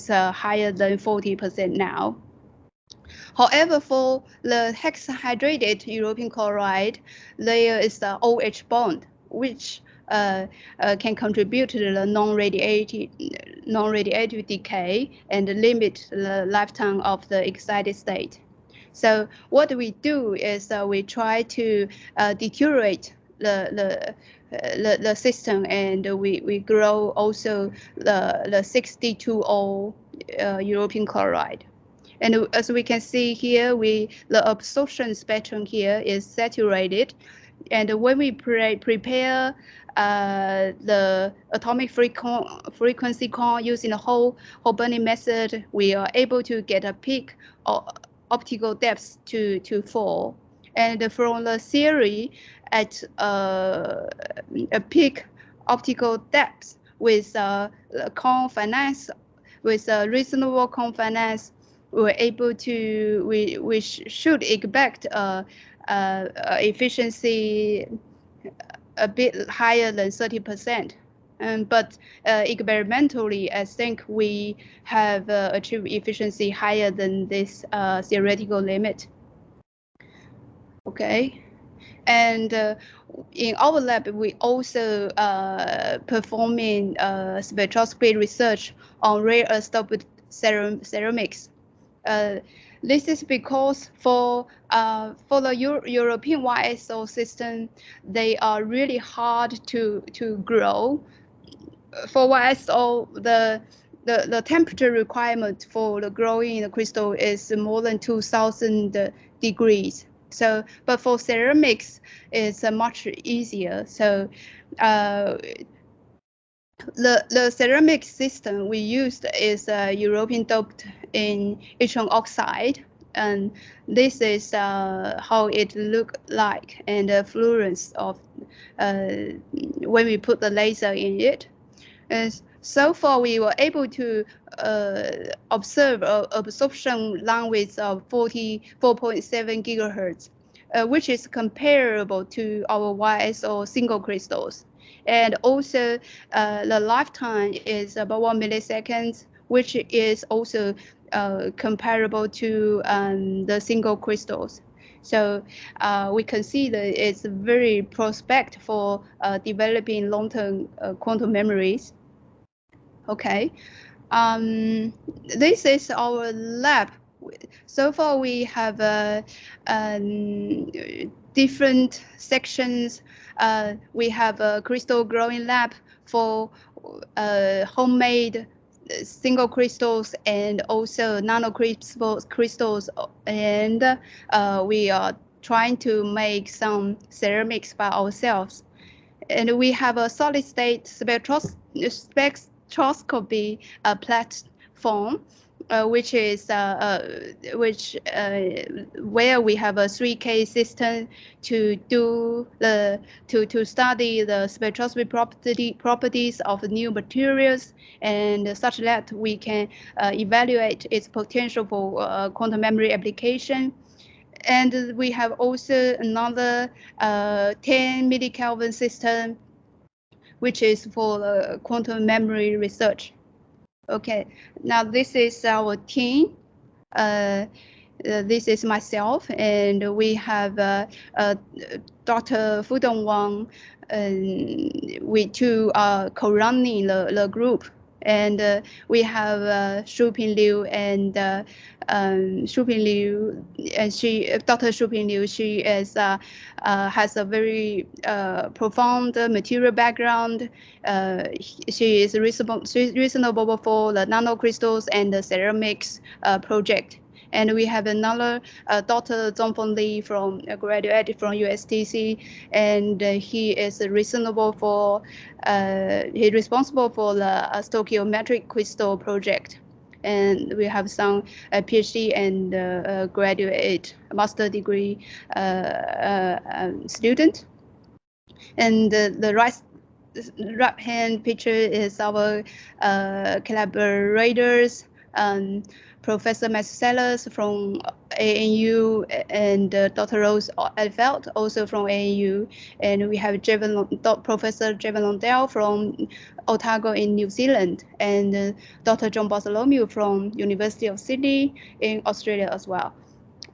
higher than 40% now. However, for the hexahydrated European chloride, there is the OH bond, which can contribute to the non-radiative decay and limit the lifetime of the excited state. So what we do is we try to deteriorate the system, and we grow also the 6D2O European chloride. And as we can see here, the absorption spectrum here is saturated. And when we prepare the atomic frequency cone using the whole burning method, we are able to get a peak optical depth to fall. And from the theory, at a peak optical depth with cone finance, with a reasonable cone finance, we're able to we should expect efficiency a bit higher than 30%. But experimentally, I think we have achieved efficiency higher than this theoretical limit. Okay, and in our lab, we also performing spectroscopy research on rare earth doped ceramics. This is because for the European YSO system, they are really hard to grow. For YSO, the temperature requirement for the growing in the crystal is more than 2,000 degrees. So, but for ceramics, it's much easier. So, the ceramic system we used is European doped in yttrium oxide, and this is how it look like, and the fluorescence of when we put the laser in it. And so far, we were able to observe absorption bandwidth of 44.7 gigahertz, which is comparable to our YSO single crystals. And also, the lifetime is about 1 millisecond, which is also comparable to the single crystals. So we can see that it's very prospect for developing long-term quantum memories. Okay, this is our lab. So far, we have different sections. We have a crystal growing lab for homemade single crystals and also nano crystals, and we are trying to make some ceramics by ourselves. And we have a solid state spectroscopy platform, which is where we have a 3K system to do to study the spectroscopy properties of new materials, and such that we can evaluate its potential for quantum memory application. And we have also another 10 millikelvin system, which is for quantum memory research. Okay, now this is our team. This is myself, and we have Dr. Fudong Wang. We two are co-running the group, and we have Shuping Liu and Shuping Liu, and Dr. Shuping Liu. She is has a very profound material background. She is reasonable for the nanocrystals and the ceramics project. And we have another Dr. Zhongfeng Li from graduated from USTC, and he is reasonable for he's responsible for the stoichiometric crystal project. And we have some PhD and graduate master degree student. And the right hand picture is our collaborators. Professor Marcellus from ANU, and Dr. Rose Elfeld, also from ANU. And we have Professor Jevon Londell from Otago in New Zealand, and Dr. John Bartholomew from University of Sydney in Australia as well.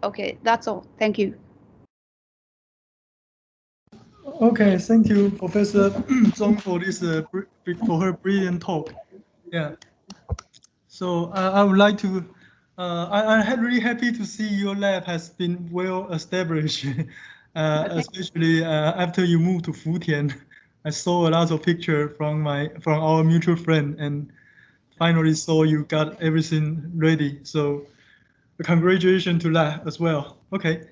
Okay, that's all. Thank you. Okay, thank you, Professor Zhong, for this for her brilliant talk. Yeah. So I would like to. I'm really happy to see your lab has been well established, especially after you moved to Futian. I saw a lot of pictures from our mutual friend, and finally saw you got everything ready. So congratulations to that as well. Okay.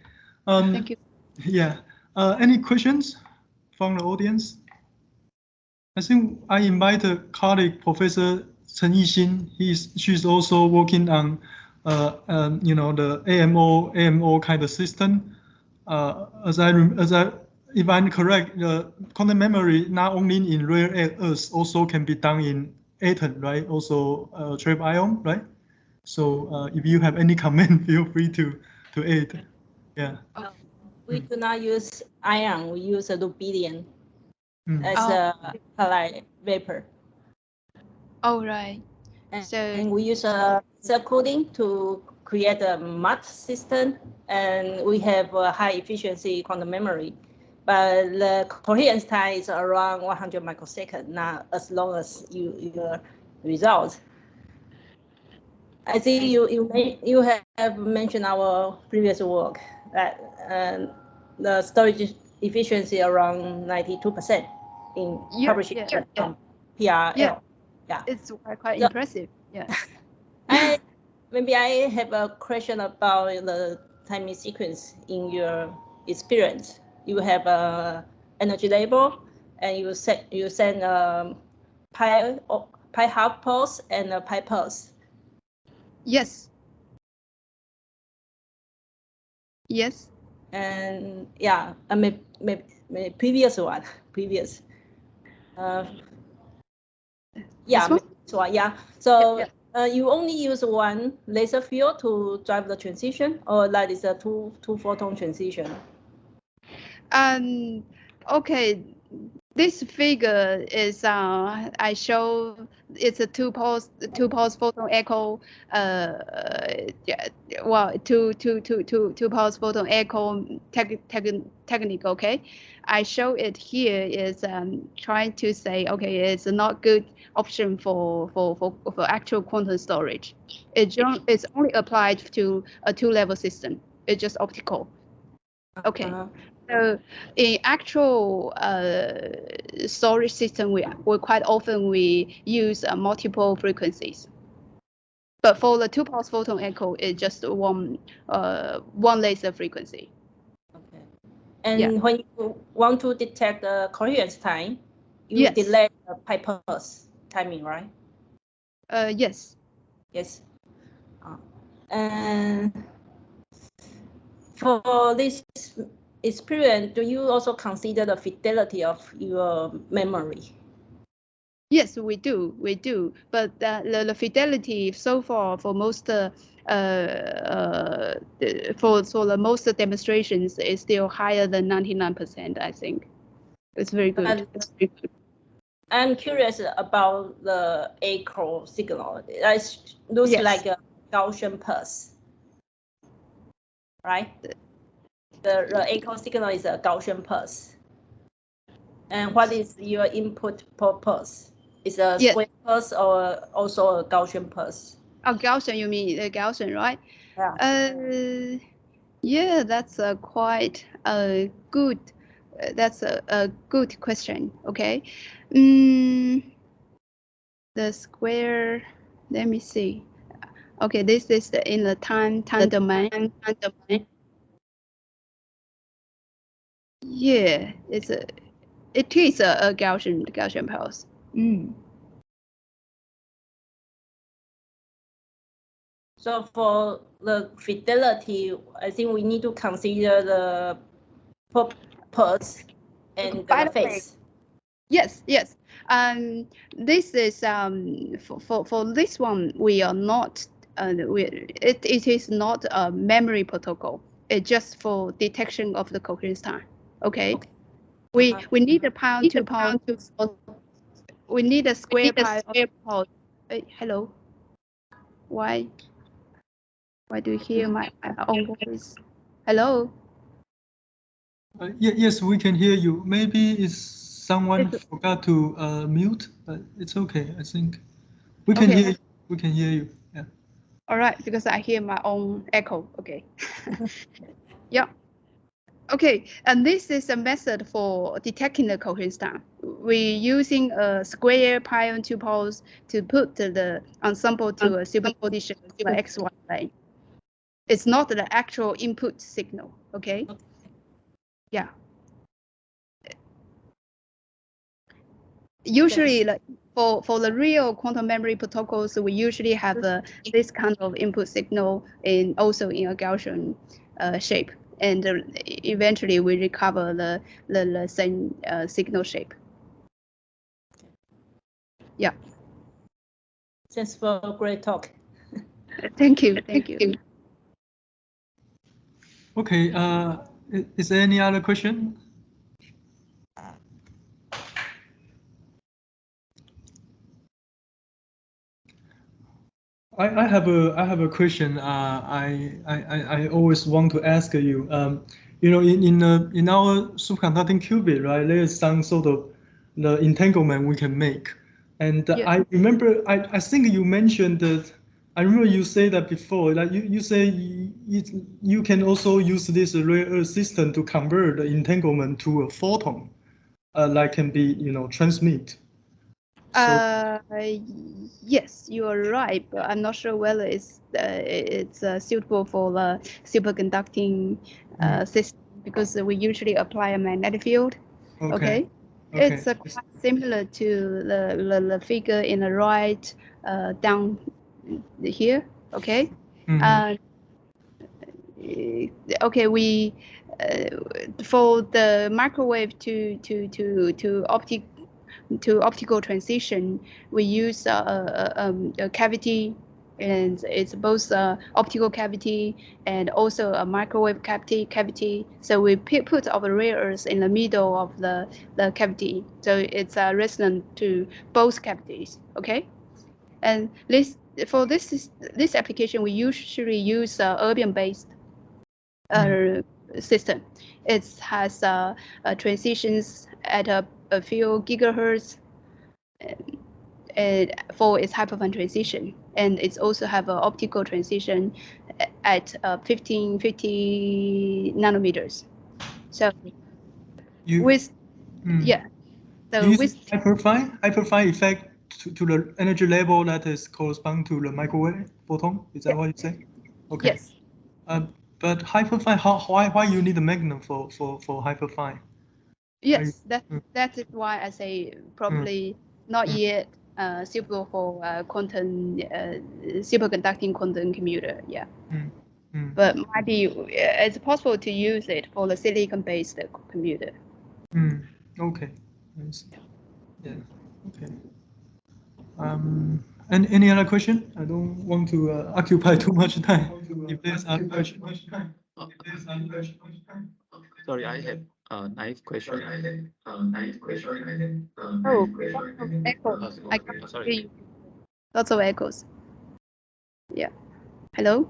Thank you. Yeah. Any questions from the audience? I think I invite a colleague, Professor Chen Yixin. She's also working on, you know, the AMO kind of system. If I'm correct, the quantum memory not only in rare earths also can be done in atom, right? Also trap ion, right? So if you have any comment, feel free to add. Yeah. We do not use ion. We use a rubidium as Oh. a halide vapor. Oh, right. And we use a cell cooling to create a math system, and we have a high efficiency quantum memory. But the coherence time is around 100 microseconds, not as long as your result. I think you have mentioned our previous work that the storage efficiency around 92% in publishing PRL. Yeah, it's quite impressive. Yeah. Maybe I have a question about the timing sequence in your experience. You have a energy label, and you send pi half pulse and a pi pulse. Yes. Yes. And yeah, maybe previous one, previous. Yeah, so yeah. So you only use one laser field to drive the transition, or that is a two photon transition? Okay. This figure is I show it's a two pulse photon echo. Well, two pulse photon echo technique. Okay, I show it here is trying to say okay, it's not good option for actual quantum storage. It's only applied to a two-level system. It's just optical. Okay. So in actual storage system, we quite often use multiple frequencies. But for the two pulse photon echo, it's just one laser frequency. Okay. And when you want to detect the coherence time, you delay the pi pulse timing, right? Yes. Yes. And for this experience, do you also consider the fidelity of your memory? Yes, we do. But the fidelity so far for most for the most demonstrations is still higher than 99%. I think it's very good. I'm curious about the echo signal. It looks like a Gaussian pulse, right? The echo signal is a Gaussian pulse. And what is your input per pulse? Is a square pulse or also a Gaussian pulse? Oh, Gaussian, you mean the Gaussian, right? Yeah. Yeah, that's a quite good. That's a good question. Okay. The square. Let me see. Okay, this is in the time domain. Yeah, it is a Gaussian pulse. So for the fidelity, I think we need to consider the pulse and the phase. Yes. This is for this one we are not. It is not a memory protocol. It's just for detection of the coherence time. Okay. We need a pi on 2 pulse. We need a square pi on 2 pulse. Hello. Why do you hear my own voice? Hello. Yes, we can hear you. Maybe it's someone forgot to mute, but it's okay. I think we can hear. We can hear you. Yeah. All right, because I hear my own echo. Okay. Yeah. Okay, and this is a method for detecting the coherence time. We're using a square pi on 2 poles to put the ensemble to a superposition of the XY plane. It's not the actual input signal. Okay. usually like for the real quantum memory protocols, we usually have this kind of input signal in also in a Gaussian shape, and eventually we recover the same signal shape. Yeah. Thanks for a great talk. Thank you. Thank you. Okay. Is there any other question? I have a question. I always want to ask you. You know, in our superconducting qubit, right? There is some sort of the entanglement we can make, and Yeah. I remember I think you mentioned that. I remember you say that before. Like you say you can also use this rare earth system to convert the entanglement to a photon, like can be transmit. So, Yes, you are right, but I'm not sure whether it's suitable for the superconducting system, because we usually apply a magnetic field. Okay. It's quite similar to the figure in the right down here. Okay. Okay, we for the microwave to optical transition, we use a cavity, and it's both optical cavity and also a microwave cavity. So we put our rare earths in the middle of the cavity, so it's resonant to both cavities. Okay, and for this application, we usually use erbium-based system. It has transitions at a few gigahertz for its hyperfine transition, and it's also have an optical transition at 50 nanometers. So with so with hyperfine effect to the energy level that is correspond to the microwave photon. Is that what you say? Okay. Yes. But hyperfine, why you need a magnet for hyperfine? Yes, that is why I say probably not yet suitable for quantum superconducting quantum computer. Yeah. But might be it's possible to use it for the silicon-based computer. Okay. Yeah. Okay. And any other question? I don't want to occupy too much time. If there's other question. Sorry, I have a naive question. Oh, echoes. I can't hear you. Lots of echoes. Yeah. Hello?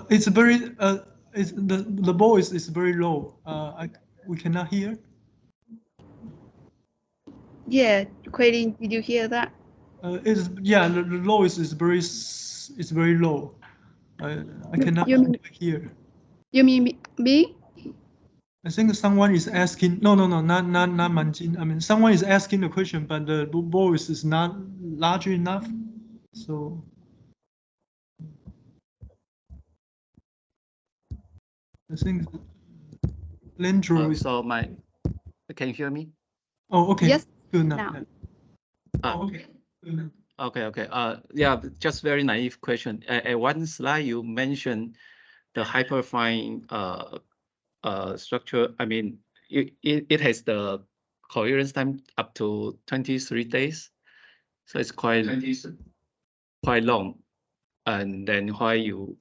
It's very it's the voice is very low. We cannot hear. Yeah, Quailing, did you hear that? The voice is very low. I cannot hear. You mean me? I think someone is asking. No, not Manjin. I mean, someone is asking the question, but the voice is not large enough. So I think Lendro is. So can you hear me? Oh, okay. Yes. Good now. Okay. Okay. Yeah, just very naive question. At one slide, you mentioned the hyperfine structure. I mean, it has the coherence time up to 23 days, so it's quite long. And then why you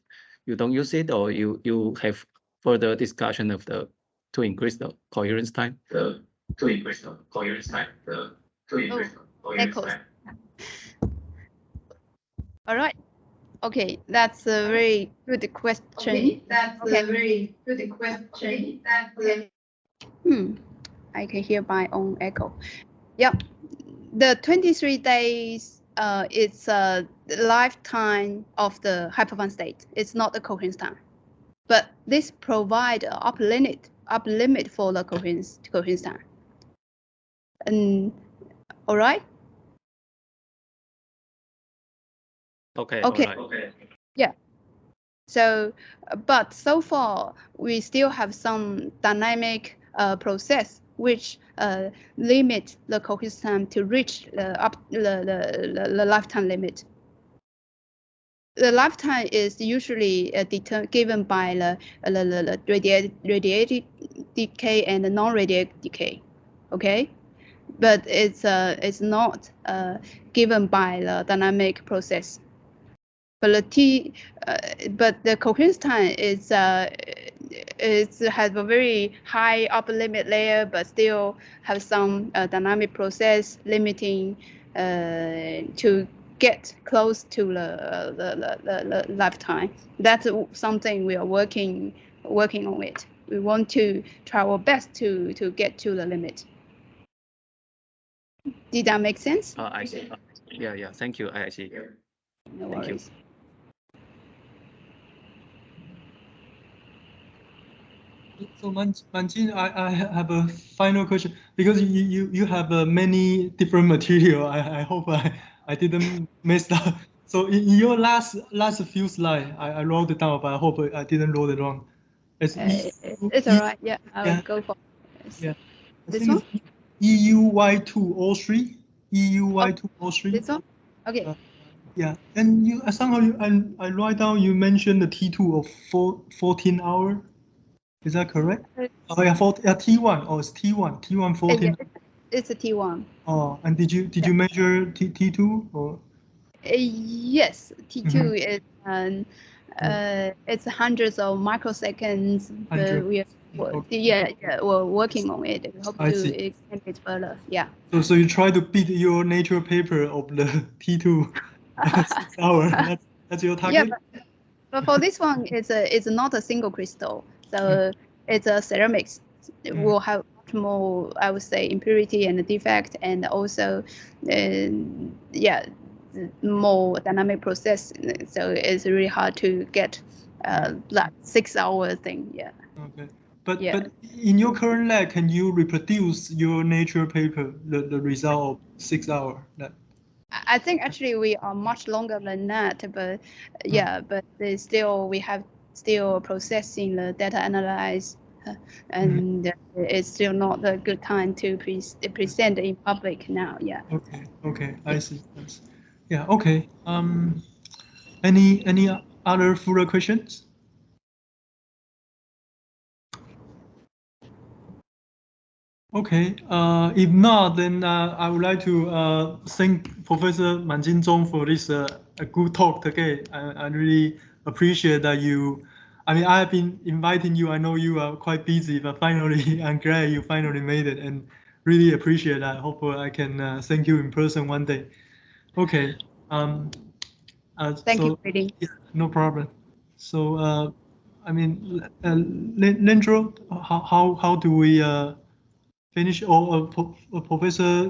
don't use it, or you have further discussion of to increase the coherence time? Echoes. All right. Okay, that's a very good question. I can hear my own echo. Yeah, the 23 days it's a lifetime of the hyperfine state. It's not the coherence time, but this provide an upper limit for the coherence time. And all right. Okay. Okay. All right. Yeah. So, but so far we still have some dynamic process which limit the coherence time to reach the lifetime limit. The lifetime is usually given by the radiated decay and the non-radiated decay, okay? But it's not given by the dynamic process. But the coherence time is has a very high upper limit layer, but still have some dynamic process limiting to get close to the lifetime. That's something we are working on it. We want to try our best to get to the limit. Did that make sense? I see. Yeah. Thank you. I see. No Thank worries. you. So Manjin, I have a final question because you have many different material. I hope I didn't mess up. So in your last few slides, I wrote it down, but I hope I didn't wrote it wrong. It's all right. Yeah, I'll go for it. Yeah. This one? EUY203. EUY203. This one? Okay. Yeah, and you somehow I write down you mentioned the T2 of 14 hour. Is that correct? Oh yeah, T1. Oh, it's T1. T1 14. It's a T1. Oh, and did you measure T2 or? Yes, T2 is it's hundreds of microseconds. But we're working on it. We hope to extend it further. Yeah. So you try to beat your Nature paper of the T2 6 hours. That's your target. Yeah, but for this one, it's not a single crystal. So it's a ceramics. It will have much more, I would say, impurity and defect, and also, more dynamic process. So it's really hard to get that 6 hour thing. Yeah. Okay. But in your current lab, can you reproduce your Nature paper, the result of 6 hours? I think actually we are much longer than that, but but we have still processing the data analyze, and it's still not a good time to present in public now. Yeah. Okay, I see. Yeah. Okay. Any other further questions? Okay, if not, then I would like to thank Professor Manjin Zhong for this a good talk today. I really appreciate that you. I mean, I have been inviting you. I know you are quite busy, but finally, I'm glad you finally made it, and really appreciate that. Hopefully, I can thank you in person one day. Okay. Thank you, Freddie. Yeah, no problem. So, I mean, Lendro, how do we finish? Or Professor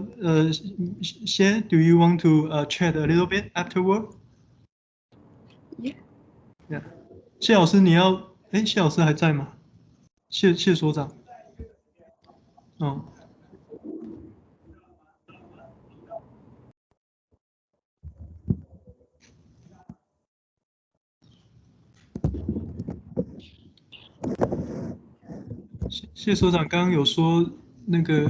Xie, do you want to chat a little bit afterward? Yeah. Yeah. 谢老师，你要？谢老师还在吗？谢所长。哦。谢所长刚刚有说那个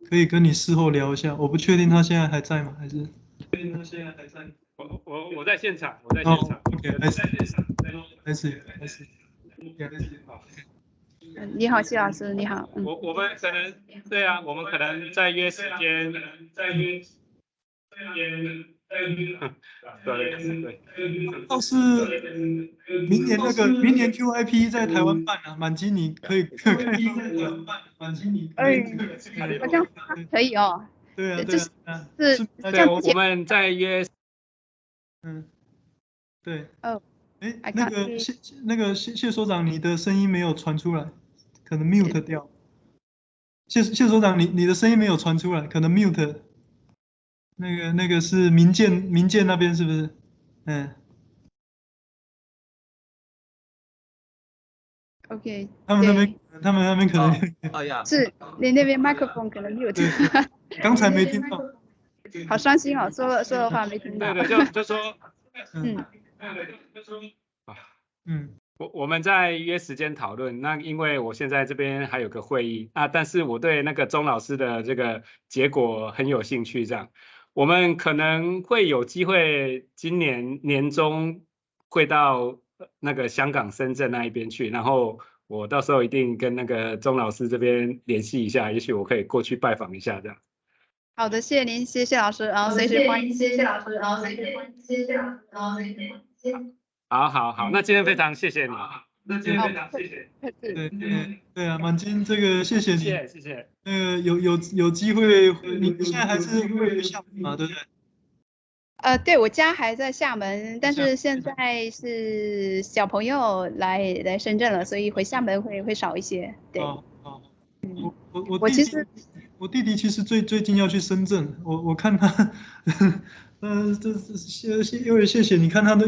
可以跟你事后聊一下，我不确定他现在还在吗？还是？确定他现在还在？我在现场，我在现场。OK， 还是。好。你好，谢老师，你好。我们可能对啊，我们可能再约时间。对。倒是明年 QIP 在台湾办啊，满金你可以在台湾办，满金你可以。好像可以哦。对啊，就是对，我们再约。对。哦。那个谢所长，你的声音没有传出来，可能 mute 掉。谢所长，你的声音没有传出来，可能 mute。那个是民建那边是不是？OK。他们那边可能。是你那边麦克风可能 mute。刚才没听到。好伤心哦，说的话没听到。对，就说。我们在约时间讨论。那因为我现在这边还有个会议啊，但是我对那个钟老师的这个结果很有兴趣。这样，我们可能会有机会今年年中会到那个香港、深圳那一边去，然后我到时候一定跟那个钟老师这边联系一下，也许我可以过去拜访一下这样。好的，谢谢您，谢谢老师，然后随时欢迎。谢谢老师，然后随时欢迎。谢谢老师，然后随时欢迎。好，那今天非常谢谢你。那今天非常谢谢。对啊，满金这个谢谢你，谢谢。有机会，你现在还是会厦门嘛，对不对？对，我家还在厦门，但是现在是小朋友来深圳了，所以回厦门会少一些。对。我弟弟其实最近要去深圳，我看他，因为谢谢你看他的。